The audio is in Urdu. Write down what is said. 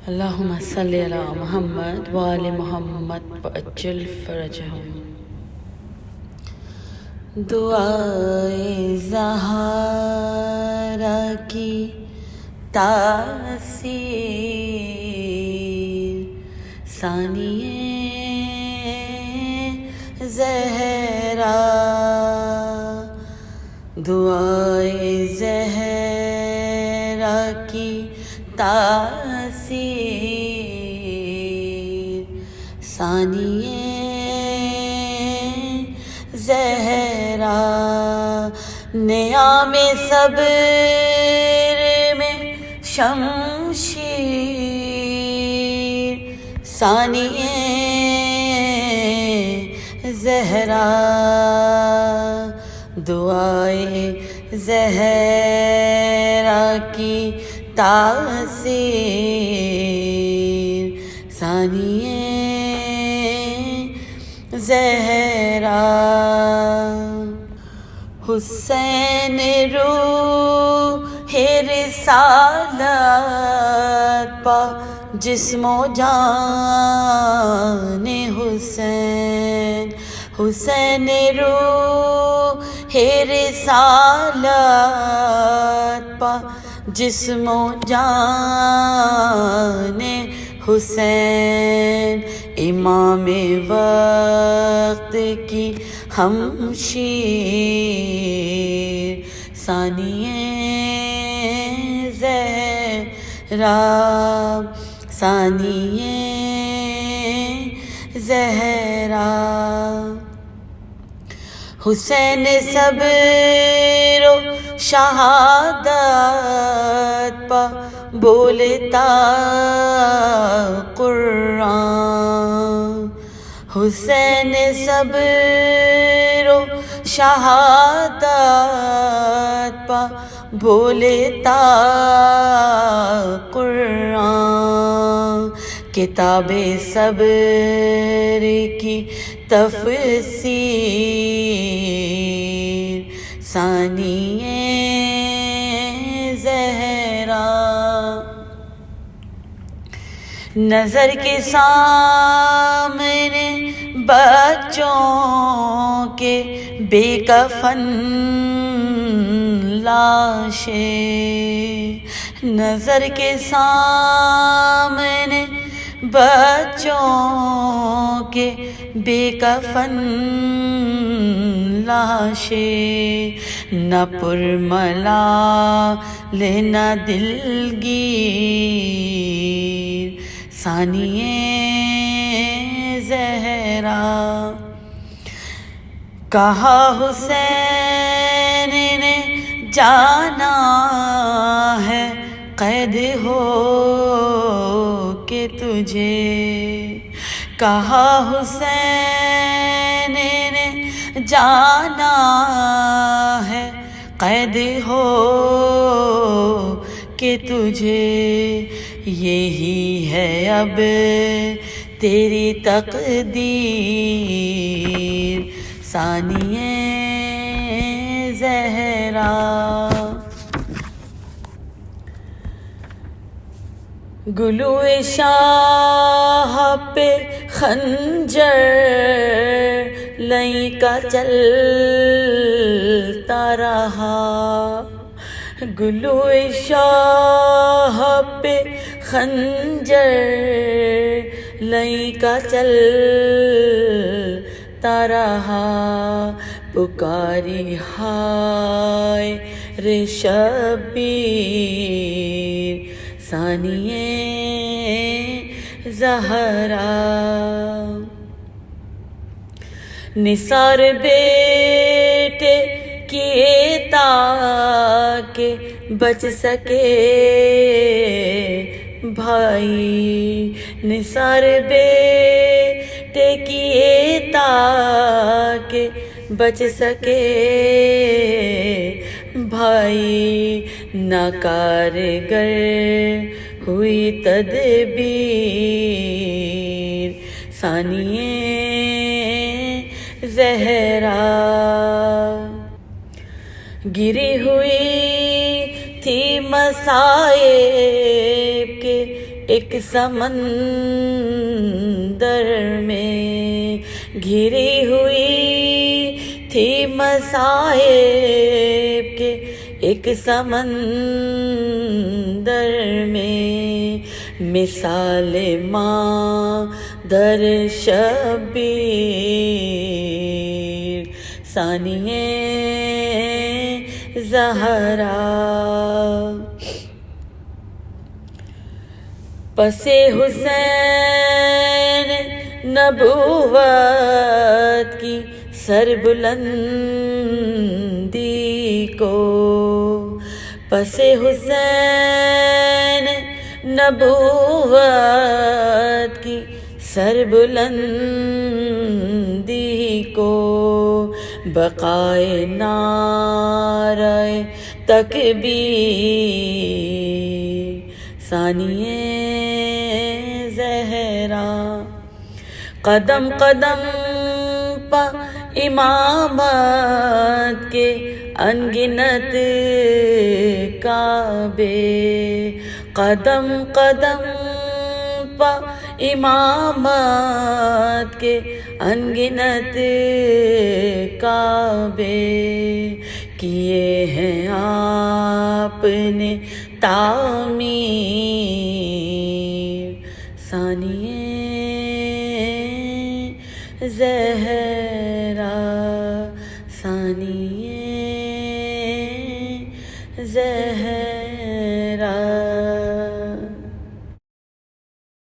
اللہم صلی علی محمد وآل محمد وعجل فرجہم۔ دعائے زہرا کی تاثیر، ثانیہ زہرا، دعائے زہرا کی تاثیر، ثانیہ زہرا، نیام صبر میں شمشیر، ثانیہ زہرا، دعائے زہرا کی تاثیر، ثانیہ زہرا، حسین روح رسالت پا جسم و جان حسین، حسین روح رسالت پا جسم و جان حسین، امام وقت کی ہمشیر، ثانیہ زہرا، ثانیہ زہرا، حسین صبر و شہادت پا بولتا قرآن، حسین صبر و شہادت پا بولتا قرآن، کتاب صبر کی تفسیر، ثانیہ زہرا، نظر کے سامنے بچوں کے بے کفن لاشیں، نظر کے سامنے بچوں کے بے کفن لاشیں، نہ پرملال نہ دلگیر، ثانیہ زہرا، کہا حسین نے جانا ہے قید ہو کہ تجھے، کہا حسین نے جانا ہے قید ہو کہ تجھے، یہی ہے اب تیری تقدیر، ثانیہ زہرا، گلو شاہ پہ خنجر لیں کا چلتا رہا، گلو شاہ پہ خنجر لیں کا چلتا رہا، پکاری ہائے رے شبیر، ثانیہ زہرا، نثار بیٹے کیے تاکہ بچ سکے بھائی، نثار بیٹے کیے تاکہ بچ سکے بھائی، نہ کارگر ہوئی تدبیر، ثانیہ زہرا، گری ہوئی تھی مصائب کے ایک سمندر میں، گھری ہوئی تھی مصائب کے ایک سمندر میں، مثال ماں در شبیر ثانیہ زہرا، پس حسین نبوت کی سربلندی کو، پس حسین نبوت کی سربلندی کو، بقائے نعرہ تکبیر ثانیہ زہرا، قدم قدم پا امامت کے انگنت کعبے، قدم قدم پا امامت کے انگنت کعبے، کیے ہیں آپ نے تعمیر ثانیہ زہرا ثانیہ